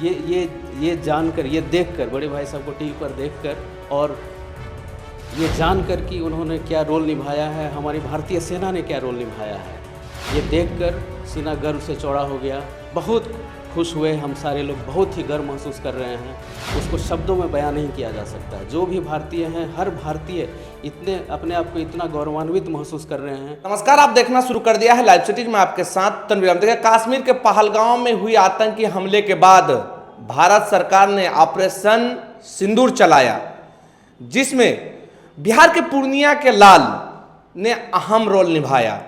ये जानकर, ये देखकर, बड़े भाई साहब को टीवी पर देखकर और ये जानकर कि उन्होंने क्या रोल निभाया है, हमारी भारतीय सेना ने क्या रोल निभाया है, ये देखकर सीना गर्व से चौड़ा हो गया। बहुत खुश हुए हम सारे लोग, बहुत ही गर्व महसूस कर रहे हैं। उसको शब्दों में बयान नहीं किया जा सकता है। जो भी भारतीय हैं, हर भारतीय इतने अपने आप को इतना गौरवान्वित महसूस कर रहे हैं। नमस्कार, आप देखना शुरू कर दिया है लाइव सिटीज में आपके साथ तनवीर। देखिए, कश्मीर के पहलगाम में हुई आतंकी हमले के बाद भारत सरकार ने ऑपरेशन सिंदूर चलाया, जिसमें बिहार के पूर्णिया के लाल ने अहम रोल निभाया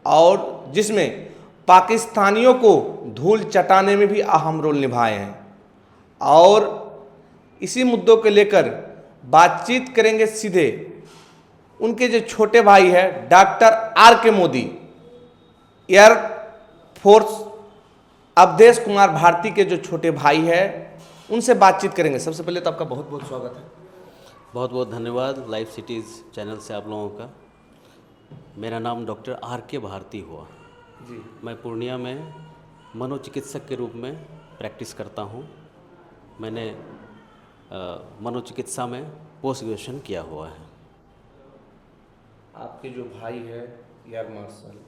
और जिसमें पाकिस्तानियों को धूल चटाने में भी अहम रोल निभाए हैं। और इसी मुद्दों को लेकर बातचीत करेंगे सीधे उनके जो छोटे भाई है doctor R.K. Modi, air force Avdhesh Kumar Bharti के जो छोटे भाई है, उनसे बातचीत करेंगे। सबसे पहले तो आपका बहुत बहुत स्वागत है। बहुत बहुत धन्यवाद लाइव सिटीज़ चैनल से आप लोगों का। मेरा नाम डॉक्टर R.K. भारती हुआ जी, मैं पूर्णिया में मनोचिकित्सक के रूप में प्रैक्टिस करता हूँ। मैंने मनोचिकित्सा में पोस्ट ग्रेजुएशन किया हुआ है। आपके जो भाई है एयर मार्शल,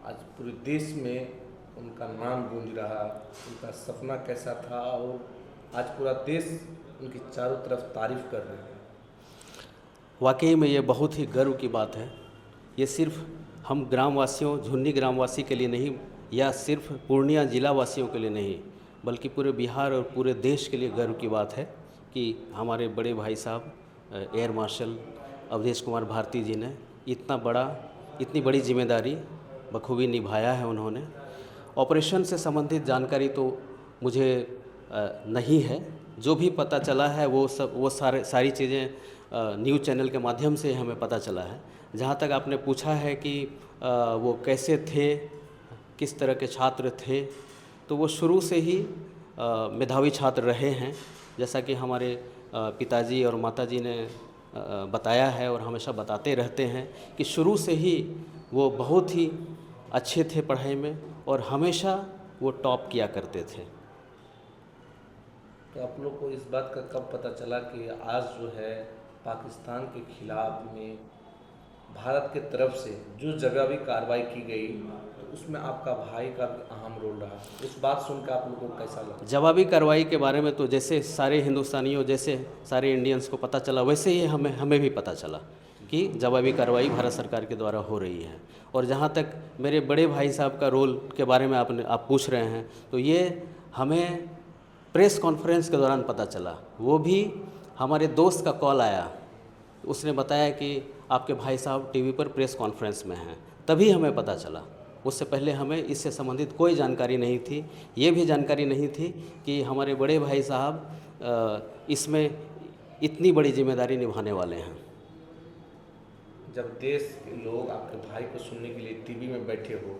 आज पूरे देश में उनका नाम गूंज रहा, उनका सपना कैसा था और आज पूरा देश उनकी चारों तरफ तारीफ कर रहे हैं। वाकई में ये बहुत ही गर्व की बात है। ये सिर्फ हम ग्रामवासियों, झुन्नी ग्रामवासी के लिए नहीं, या सिर्फ पूर्णिया जिला वासियों के लिए नहीं, बल्कि पूरे बिहार और पूरे देश के लिए गर्व की बात है कि हमारे बड़े भाई साहब एयर मार्शल अवधेश कुमार भारती जी ने इतनी बड़ी जिम्मेदारी बखूबी निभाया है। उन्होंने ऑपरेशन से संबंधित जानकारी तो मुझे नहीं है, जो भी पता चला है वो सारी चीज़ें न्यूज़ चैनल के माध्यम से हमें पता चला है। जहाँ तक आपने पूछा है कि वो कैसे थे, किस तरह के छात्र थे, तो वो शुरू से ही मेधावी छात्र रहे हैं, जैसा कि हमारे पिताजी और माताजी ने बताया है और हमेशा बताते रहते हैं कि शुरू से ही वो बहुत ही अच्छे थे पढ़ाई में और हमेशा वो टॉप किया करते थे। तो आप लोग को इस बात का कब पता चला कि आज जो है पाकिस्तान के खिलाफ में भारत के तरफ से जो जवाबी कार्रवाई की गई, तो उसमें आपका भाई का भी अहम रोल रहा? उस बात सुनकर आप लोगों को कैसा लगा? जवाबी कार्रवाई के बारे में तो जैसे सारे हिंदुस्तानियों, जैसे सारे इंडियंस को पता चला, वैसे ही हमें भी पता चला कि जवाबी कार्रवाई भारत सरकार के द्वारा हो रही है। और जहाँ तक मेरे बड़े भाई साहब का रोल के बारे में आप पूछ रहे हैं, तो ये हमें प्रेस कॉन्फ्रेंस के दौरान पता चला। वो भी हमारे दोस्त का कॉल आया, उसने बताया कि आपके भाई साहब टीवी पर प्रेस कॉन्फ्रेंस में हैं, तभी हमें पता चला। उससे पहले हमें इससे संबंधित कोई जानकारी नहीं थी। ये भी जानकारी नहीं थी कि हमारे बड़े भाई साहब इसमें इतनी बड़ी जिम्मेदारी निभाने वाले हैं। जब देश के लोग आपके भाई को सुनने के लिए टीवी में बैठे हो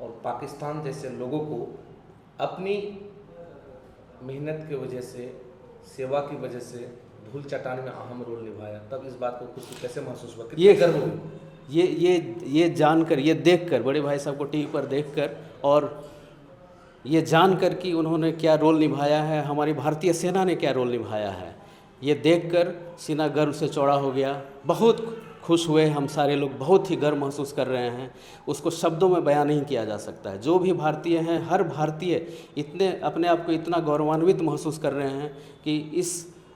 और पाकिस्तान जैसे लोगों को अपनी मेहनत की वजह से, सेवा की वजह से धूल चटाने में अहम रोल निभाया, तब इस बात को खुद कैसे महसूस हुआ? ये गर्व हुआ? ये जानकर, ये देखकर, बड़े भाई साहब को टीवी पर देखकर और ये जानकर कि उन्होंने क्या रोल निभाया है, हमारी भारतीय सेना ने क्या रोल निभाया है, ये देखकर सीना गर्व से चौड़ा हो गया। बहुत खुश हुए हम सारे लोग, बहुत ही गर्व महसूस कर रहे हैं। उसको शब्दों में बयान नहीं किया जा सकता है। जो भी भारतीय हैं, हर भारतीय इतने अपने आप को इतना गौरवान्वित महसूस कर रहे हैं कि इस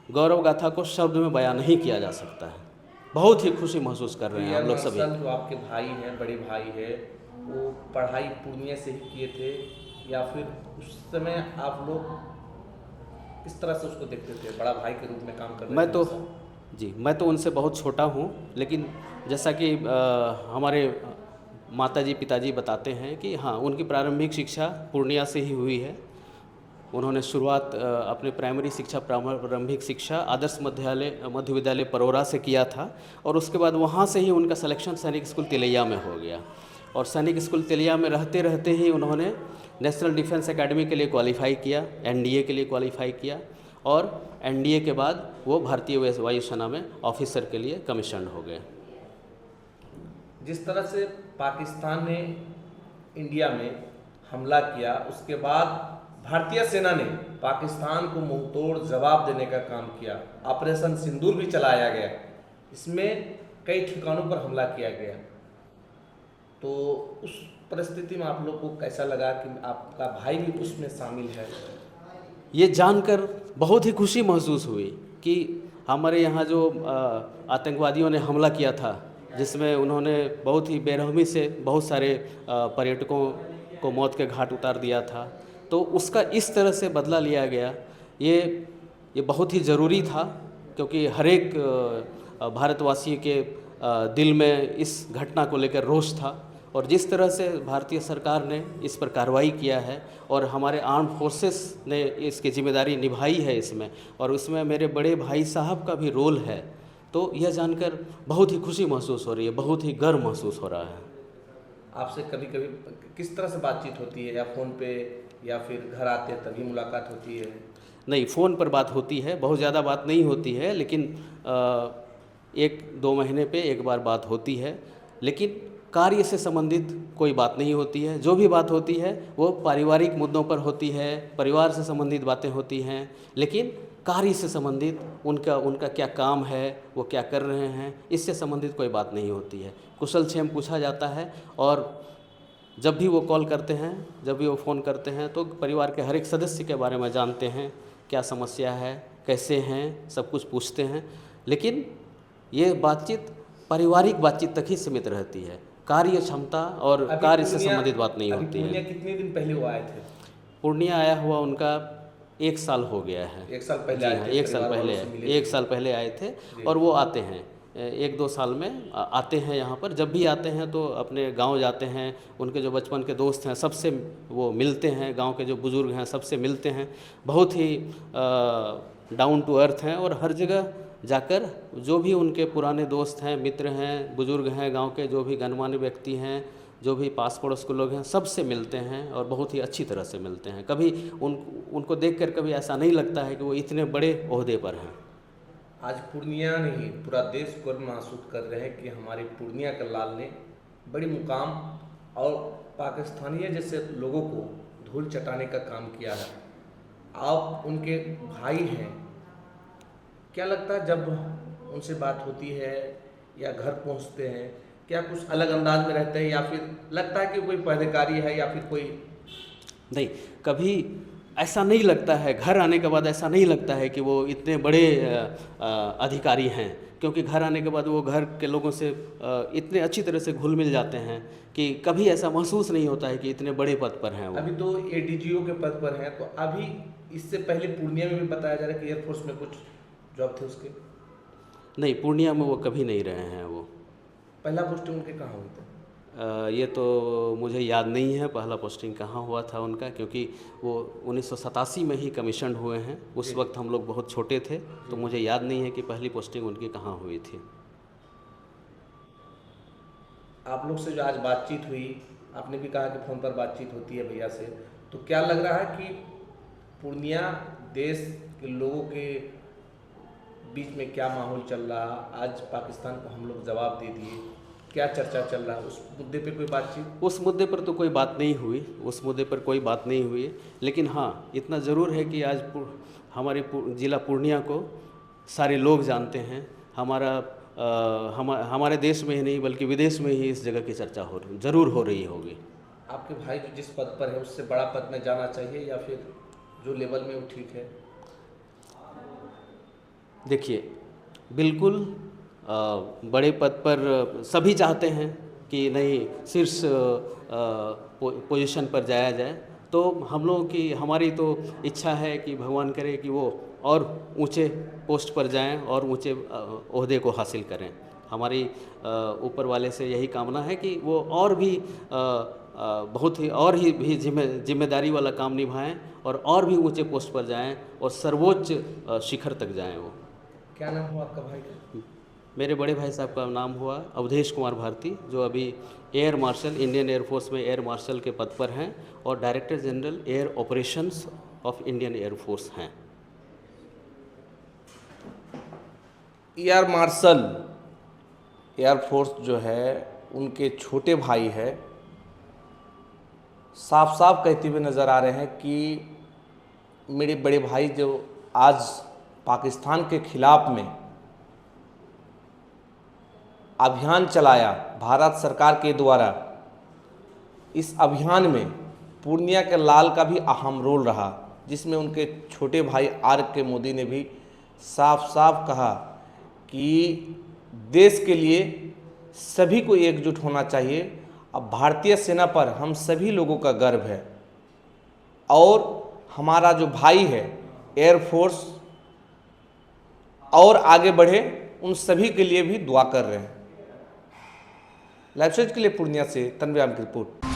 गौरव गाथा को शब्द में बयान नहीं किया जा सकता है। बहुत ही खुशी महसूस कर रहे हैं हम लोग सभी। जो आपके भाई हैं, बड़े भाई है, वो पढ़ाई पूर्णिया से ही किए थे या फिर उस समय आप लोग किस तरह से उसको देखते थे, बड़ा भाई के रूप में काम कर रहे थे? मैं तो उनसे बहुत छोटा हूँ, लेकिन जैसा कि हमारे माताजी पिताजी बताते हैं कि हाँ, उनकी प्रारंभिक शिक्षा पूर्णिया से ही हुई है। उन्होंने शुरुआत अपने प्राइमरी शिक्षा, प्रारंभिक शिक्षा आदर्श मध्य विद्यालय परोरा से किया था और उसके बाद वहाँ से ही उनका सिलेक्शन सैनिक स्कूल तिलैया में हो गया। और सैनिक स्कूल तिलैया में रहते रहते ही उन्होंने नेशनल डिफेंस एकेडमी के लिए क्वालिफाई किया, एनडीए के लिए क्वालिफाई किया और एनडीए के बाद वो भारतीय वायुसेना में ऑफिसर के लिए कमीशन हो गए। जिस तरह से पाकिस्तान ने इंडिया में हमला किया, उसके बाद भारतीय सेना ने पाकिस्तान को मुंहतोड़ जवाब देने का काम किया। ऑपरेशन सिंदूर भी चलाया गया, इसमें कई ठिकानों पर हमला किया गया। तो उस परिस्थिति में आप लोग को कैसा लगा कि आपका भाई भी उसमें शामिल है? ये जानकर बहुत ही खुशी महसूस हुई कि हमारे यहाँ जो आतंकवादियों ने हमला किया था, जिसमें उन्होंने बहुत ही बेरहमी से बहुत सारे पर्यटकों को मौत के घाट उतार दिया था, तो उसका इस तरह से बदला लिया गया। ये बहुत ही ज़रूरी था, क्योंकि हर एक भारतवासी के दिल में इस घटना को लेकर रोष था। और जिस तरह से भारतीय सरकार ने इस पर कार्रवाई किया है और हमारे आर्म फोर्सेस ने इसकी जिम्मेदारी निभाई है इसमें, और उसमें मेरे बड़े भाई साहब का भी रोल है, तो यह जानकर बहुत ही खुशी महसूस हो रही है, बहुत ही गर्व महसूस हो रहा है। आपसे कभी कभी किस तरह से बातचीत होती है, या फ़ोन पे या फिर घर आते तभी मुलाकात होती है? नहीं, फ़ोन पर बात होती है, बहुत ज़्यादा बात नहीं होती है, लेकिन 1-2 महीने पे एक बार बात होती है। लेकिन कार्य से संबंधित कोई बात नहीं होती है। जो भी बात होती है वो पारिवारिक मुद्दों पर होती है, परिवार से संबंधित बातें होती हैं, लेकिन कार्य से संबंधित उनका क्या काम है, वो क्या कर रहे हैं, इससे संबंधित कोई बात नहीं होती है। कुशल क्षेम पूछा जाता है, और जब भी वो कॉल करते हैं, जब भी वो फ़ोन करते हैं, तो परिवार के हर एक सदस्य के बारे में जानते हैं, क्या समस्या है, कैसे हैं, सब कुछ पूछते हैं। लेकिन ये बातचीत पारिवारिक बातचीत तक ही सीमित रहती है, कार्य क्षमता और कार्य से संबंधित बात नहीं होती है। पूर्णिया कितने दिन पहले वो आए थे? पूर्णिया आया हुआ उनका 1 साल हो गया है। 1 साल पहले आए थे? 1 साल पहले आए थे, और वो आते हैं 1-2 साल में आते हैं यहाँ पर। जब भी आते हैं तो अपने गांव जाते हैं, उनके जो बचपन के दोस्त हैं सबसे वो मिलते हैं, गांव के जो बुज़ुर्ग हैं सबसे मिलते हैं। बहुत ही डाउन टू अर्थ हैं, और हर जगह जाकर जो भी उनके पुराने दोस्त हैं, मित्र हैं, बुज़ुर्ग हैं, गांव के जो भी गणमान्य व्यक्ति हैं, जो भी पास पड़ोस के लोग हैं, सबसे मिलते हैं और बहुत ही अच्छी तरह से मिलते हैं। कभी उनको देखकर कभी ऐसा नहीं लगता है कि वो इतने बड़े ओहदे पर हैं। आज पूर्णिया नहीं, पूरा देश गर्व महसूस कर रहे हैं कि हमारे पूर्णिया के लाल ने बड़ी मुकाम और पाकिस्तानियों जैसे लोगों को धूल चटाने का काम किया है। आप उनके भाई हैं, क्या लगता है जब उनसे बात होती है या घर पहुंचते हैं, क्या कुछ अलग अंदाज में रहते हैं, या फिर लगता है कि कोई पदाधिकारी है या फिर कोई? नहीं, कभी ऐसा नहीं लगता है। घर आने के बाद ऐसा नहीं लगता है कि वो इतने बड़े अधिकारी हैं, क्योंकि घर आने के बाद वो घर के लोगों से इतने अच्छी तरह से घुल मिल जाते हैं कि कभी ऐसा महसूस नहीं होता है कि इतने बड़े पद पर हैं वो। अभी तो ADGO के पद पर हैं, तो अभी इससे पहले पूर्णिया में भी बताया जा रहा है कि एयरफोर्स में कुछ जॉब थे उसके? नहीं, पूर्णिया में वो कभी नहीं रहे हैं। वो पहला पोस्टिंग उनके कहाँ हुई थी? ये तो मुझे याद नहीं है पहला पोस्टिंग कहाँ हुआ था उनका, क्योंकि वो 1987 में ही कमीशन हुए हैं। उस वक्त हम लोग बहुत छोटे थे, तो मुझे याद नहीं है कि पहली पोस्टिंग उनकी कहाँ हुई थी। आप लोग से जो आज बातचीत हुई, आपने भी कहा कि फ़ोन पर बातचीत होती है भैया से, तो क्या लग रहा है कि पूर्णिया देश के लोगों के बीच में क्या माहौल चल रहा? आज पाकिस्तान को हम लोग जवाब दे दिए, क्या चर्चा चल रहा है? उस मुद्दे पे कोई बातचीत? उस मुद्दे पर तो कोई बात नहीं हुई, उस मुद्दे पर कोई बात नहीं हुई। लेकिन हाँ, इतना ज़रूर है कि आज हमारे ज़िला पूर्णिया को सारे लोग जानते हैं। हमारे देश में ही नहीं बल्कि विदेश में ही इस जगह की चर्चा ज़रूर हो रही होगी। आपके भाई जो जिस पद पर है उससे बड़ा पद में जाना चाहिए, या फिर जो लेवल में वो ठीक है? देखिए, बिल्कुल बड़े पद पर सभी चाहते हैं कि नहीं शीर्ष पोजीशन पर जाया जाए। तो हम लोगों की हमारी तो इच्छा है कि भगवान करे कि वो और ऊंचे पोस्ट पर जाएं और ऊंचे ओहदे को हासिल करें। हमारी ऊपर वाले से यही कामना है कि वो और भी बहुत ही और ही भी जिम्मेदारी वाला काम निभाएं और भी ऊंचे पोस्ट पर जाएं और सर्वोच्च शिखर तक जाएं वो। क्या नाम हुआ आपका भाई का? मेरे बड़े भाई साहब का नाम हुआ अवधेश कुमार भारती, जो अभी एयर मार्शल, इंडियन एयरफोर्स में एयर मार्शल के पद पर हैं और director general air operations of Indian air force हैं। एयर मार्शल एयरफोर्स जो है उनके छोटे भाई है, साफ साफ कहते हुए नज़र आ रहे हैं कि मेरे बड़े भाई जो आज पाकिस्तान के खिलाफ में अभियान चलाया भारत सरकार के द्वारा, इस अभियान में पूर्णिया के लाल का भी अहम रोल रहा, जिसमें उनके छोटे भाई R.K. मोदी ने भी साफ साफ कहा कि देश के लिए सभी को एकजुट होना चाहिए। अब भारतीय सेना पर हम सभी लोगों का गर्व है और हमारा जो भाई है एयरफोर्स और आगे बढ़े, उन सभी के लिए भी दुआ कर रहे हैं। लाइव स्टेज के लिए पूर्णिया से तन्वी आलम की रिपोर्ट।